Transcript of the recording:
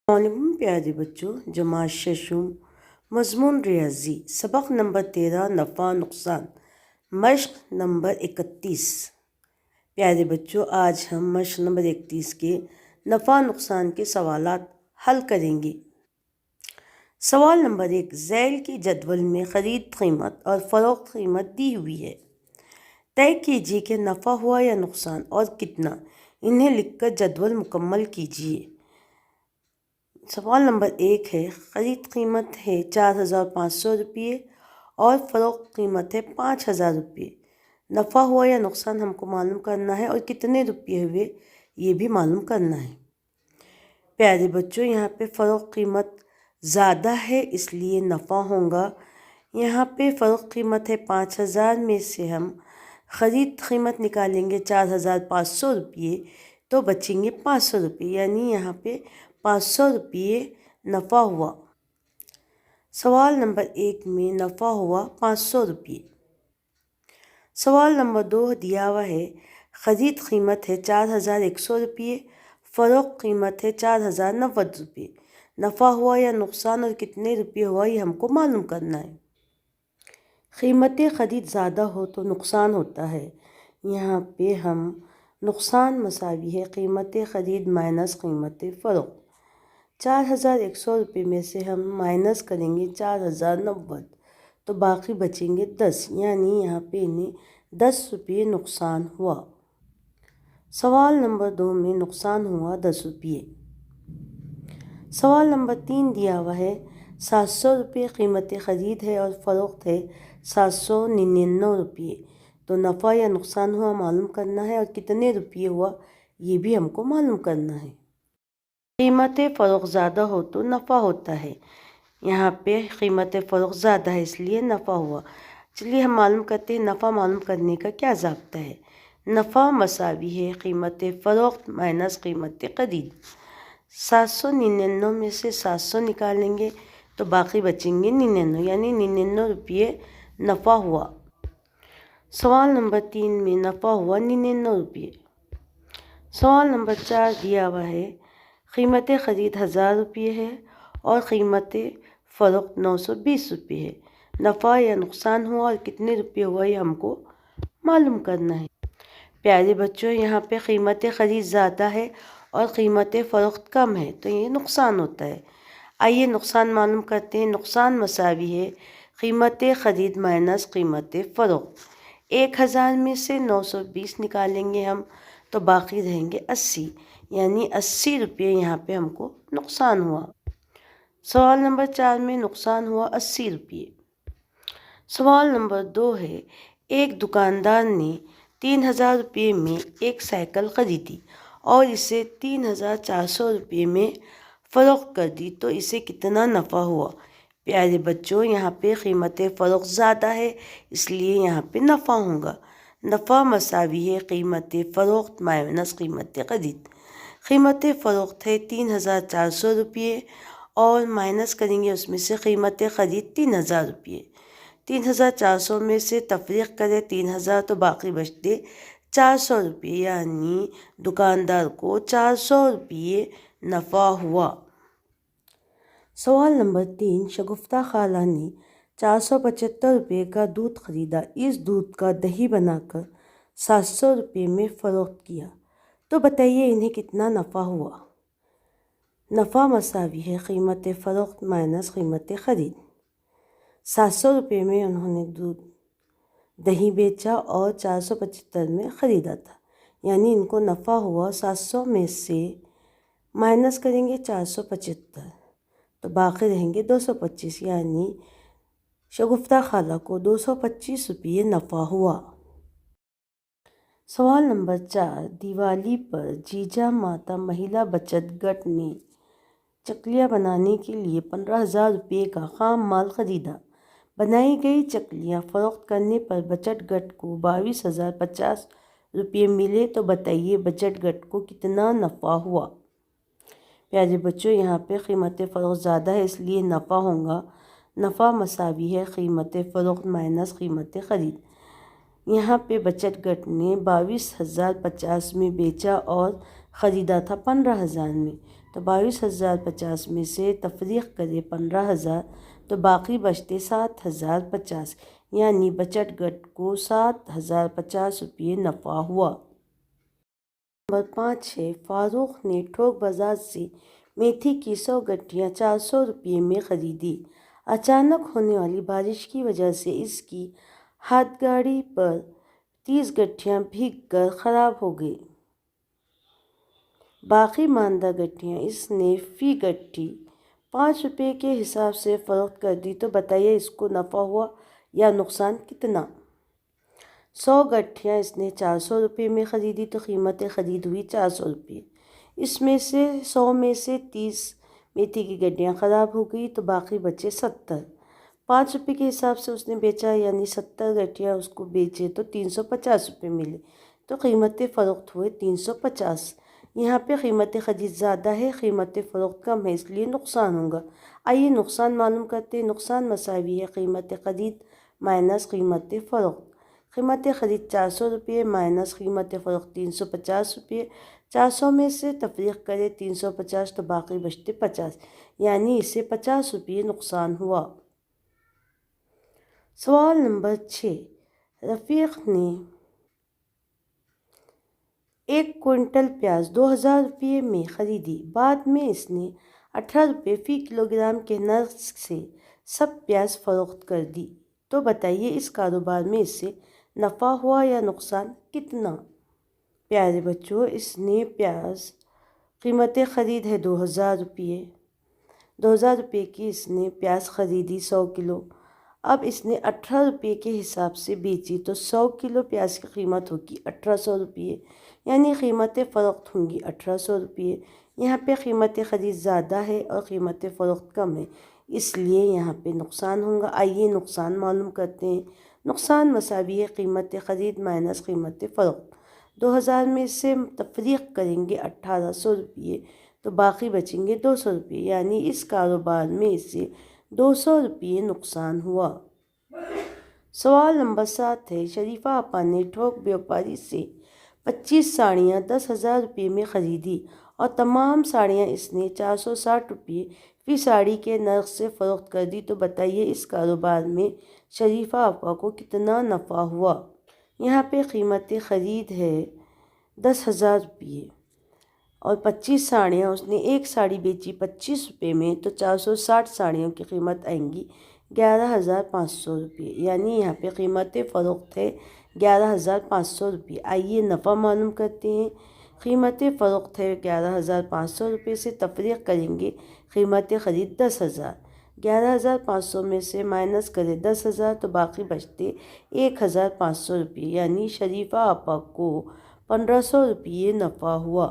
السلام علیکم پیارے بچوں، جماعت ششم مضمون ریاضی سبق نمبر 13 نفع نقصان مشق نمبر 31۔ پیارے بچوں، آج ہم مشق نمبر 31 کے نفع نقصان کے سوالات حل کریں گے۔ سوال نمبر 1، ذیل کی جدول میں خرید قیمت اور فروخت قیمت دی ہوئی ہے۔ طے کیجیے کہ نفع ہوا یا نقصان اور کتنا، انہیں لکھ کر جدول مکمل کیجیے۔ سوال نمبر 1 ہے، خرید قیمت ہے 4500 روپیے اور فروخت قیمت ہے 5000 روپیے۔ نفع ہوا یا نقصان ہم کو معلوم کرنا ہے اور کتنے روپیے ہوئے یہ بھی معلوم کرنا ہے۔ پیارے بچوں، یہاں پہ فروخت قیمت زیادہ ہے اس لیے نفع ہوگا۔ یہاں پہ فروخت قیمت ہے 5000 میں سے ہم خرید قیمت نکالیں گے 4500 روپیے تو بچیں گے 500 روپیے، یعنی یہاں پہ 500 روپیے نفع ہوا۔ سوال نمبر 1 میں نفع ہوا 500 روپیے۔ سوال نمبر 2 دیا ہوا ہے، خرید قیمت ہے 4100 روپیے، فروخت قیمت ہے 4090 روپیے۔ نفع ہوا یا نقصان اور کتنے روپیے ہوا یہ ہم کو معلوم کرنا ہے۔ قیمت خرید زیادہ ہو تو نقصان ہوتا ہے۔ یہاں پہ ہم نقصان مساوی ہے قیمت خرید مائنس قیمت فروخت۔ 4100 روپے میں سے ہم مائنس کریں گے 4090 تو باقی بچیں گے 10، یعنی یہاں پہ انہیں 10 روپے نقصان ہوا۔ سوال نمبر 2 میں نقصان ہوا 10 روپے۔ سوال نمبر 3 دیا ہوا ہے، 700 روپے قیمت خرید ہے اور فروخت ہے 799 روپے، تو نفع یا نقصان ہوا معلوم کرنا ہے اور کتنے روپے ہوا یہ بھی ہم کو معلوم کرنا ہے۔ قیمت فروخت زیادہ ہو تو نفع ہوتا ہے۔ یہاں پہ قیمت فروخت زیادہ ہے اس لیے نفع ہوا۔ چلیے ہم معلوم کرتے ہیں نفع معلوم کرنے کا کیا ضابطہ ہے۔ نفع مساوی ہے قیمت فروخت مائنس قیمت خرید۔ 799 میں سے 700 نکالیں گے تو باقی بچیں گے 99، یعنی 99 روپے نفع ہوا۔ سوال نمبر 3 میں نفع ہوا 99 روپے۔ سوال نمبر 4 دیا ہوا ہے، قیمت خرید 1000 روپے ہے اور قیمت فروخت 920 روپے ہے۔ نفع یا نقصان ہوا اور کتنے روپے ہوا یہ ہم کو معلوم کرنا ہے۔ پیارے بچوں، یہاں پہ قیمت خرید زیادہ ہے اور قیمت فروخت کم ہے تو یہ نقصان ہوتا ہے۔ آئیے نقصان معلوم کرتے ہیں۔ نقصان مساوی ہے قیمت خرید مائنس قیمت فروخت۔ 1000 میں سے 920 نکالیں گے ہم تو باقی رہیں گے 80، یعنی 80 روپے یہاں پہ ہم کو نقصان ہوا۔ سوال نمبر 4 میں نقصان ہوا 80 روپے۔ سوال نمبر 2 ہے، ایک دکاندار نے 3000 روپے میں ایک سائیکل خریدی اور اسے 3400 روپے میں فروخت کر دی تو اسے کتنا نفع ہوا۔ پیارے بچوں، یہاں پہ قیمت فروخت زیادہ ہے اس لیے یہاں پہ نفع ہوگا۔ نفع مساوی ہے قیمت فروخت مائنس قیمت خرید۔ قیمت فروخت ہے 3400 روپے اور مائنس کریں گے اس میں سے قیمت خرید 3000 روپے۔ 3400 میں سے تفریق کرے 3000 تو باقی بچتے 400 روپے، یعنی دکاندار کو 400 روپے نفع ہوا۔ سوال نمبر 3، شگفتہ خالہ نے 475 روپے کا دودھ خریدا، اس دودھ کا دہی بنا کر 700 روپے میں فروخت کیا، تو بتائیے انہیں کتنا نفع ہوا۔ نفع مساوی ہے قیمت فروخت مائنس قیمت خرید۔ 700 روپے میں انہوں نے دہی بیچا اور 475 میں خریدا تھا، یعنی ان کو نفع ہوا۔ 700 میں سے مائنس کریں گے 475 تو باقی رہیں گے 225، یعنی شگفتہ خالہ کو 225 روپے نفع ہوا۔ سوال نمبر 4، دیوالی پر جیجا ماتا مہیلا بچت گٹ نے چکلیاں بنانے کے لیے 15000 روپے کا خام مال خریدا۔ بنائی گئی چکلیاں فروخت کرنے پر بچت گٹ کو 22050 روپے ملے، تو بتائیے بچت گٹ کو کتنا نفع ہوا۔ پیارے بچوں، یہاں پہ قیمت فروخت زیادہ ہے اس لیے نفع ہوگا۔ نفع مساوی ہے قیمت فروخت مائنس قیمت خرید۔ یہاں پہ بچت گٹ نے 22050 میں بیچا اور خریدا تھا 15000 میں، تو 22,050 میں سے تفریق کرے 15,000 تو باقی بچتے 7,050، یعنی بچت گٹ کو 7,050 روپے نفع ہوا۔ نمبر 5 ہے، فاروق نے تھوک بازار سے میتھی کی 100 گٹھیاں 400 روپے میں خریدی۔ اچانک ہونے والی بارش کی وجہ سے اس کی ہاتھ گاڑی پر 30 گٹھیاں بھیگ کر خراب ہو گئیں۔ باقی ماندہ گٹھیاں اس نے فی گٹھی 5 روپے کے حساب سے فروخت کر دی، تو بتائیے اس کو نفع ہوا یا نقصان کتنا؟ 100 گٹھیاں اس نے 400 روپے میں خریدی تو قیمت خرید ہوئی 400 روپے۔ اس میں سے 100 میں سے 30 میتھی کی گٹھیاں خراب ہو گئی تو باقی بچے 70۔ 5 روپے کے حساب سے اس نے بیچا، یعنی 70 گٹھیاں اس کو بیچے تو 350 روپے ملے، تو قیمت فروخت ہوئے 350۔ یہاں پہ قیمت خرید زیادہ ہے، قیمت فروخت کم ہے، اس لیے نقصان ہوگا۔ آئیے نقصان معلوم کرتے ہیں۔ نقصان مساوی ہے قیمت خرید مائنس قیمت فروخت۔ قیمت خرید 400 روپے مائنس قیمت فروخت 350 روپے۔ 400 میں سے تفریق کرے 350 تو باقی بچتے 50، یعنی اسے 50 روپے نقصان ہوا۔ سوال نمبر 6، رفیق نے 1 کوئنٹل پیاز 2,000 روپے میں خریدی، بعد میں اس نے 18 روپے فی کلو گرام کے نرخ سے سب پیاز فروخت کر دی، تو بتائیے اس کاروبار میں اس سے نفع ہوا یا نقصان کتنا؟ پیارے بچوں، اس نے پیاز قیمت خرید ہے 2,000 روپے، 2,000 روپے کی اس نے پیاز خریدی 100 کلو۔ اب اس نے 18 روپے کے حساب سے بیچی تو 100 کلو پیاز کی قیمت ہوگی 1800 روپے، یعنی قیمت فروخت ہوں گی 1800 روپے۔ یہاں پہ قیمت خرید زیادہ ہے اور قیمت فروخت کم ہے، اس لیے یہاں پہ نقصان ہوگا۔ آئیے نقصان معلوم کرتے ہیں۔ نقصان مساوی ہے قیمت خرید مائنس قیمت فروخت۔ 2,000 میں سے تفریق کریں گے 1800 روپے تو باقی بچیں گے 200 روپے، یعنی اس کاروبار میں اس سے 200 روپے نقصان ہوا۔ سوال نمبر 7 ہے، شریفہ آپا نے تھوک بیوپاری سے 25 ساڑیاں 10,000 روپے میں خریدی اور تمام ساڑیاں اس نے 460 روپے فی ساڑی کے نرخ سے فروخت کر دی، تو بتائیے اس کاروبار میں شریفہ آپا کو کتنا نفع ہوا؟ یہاں پہ قیمت خرید ہے 10,000 روپے اور 25 ساڑیاں اس نے ایک ساڑی بیچی 25 روپے میں، تو 460 ساڑیوں کی قیمت آئیں گی 11,500 روپے، یعنی یہاں پہ قیمت فروخت ہے 11,500 روپے۔ آئیے نفع معلوم کرتے ہیں۔ قیمت فروخت ہے 11,500 روپے سے تفریق کریں گے قیمت خرید 10,000۔ 11,500 میں سے مائنس کرے 10,000 تو باقی بچتے 1,500 روپے، یعنی شریفہ آپا کو 1,500 روپے نفع ہوا۔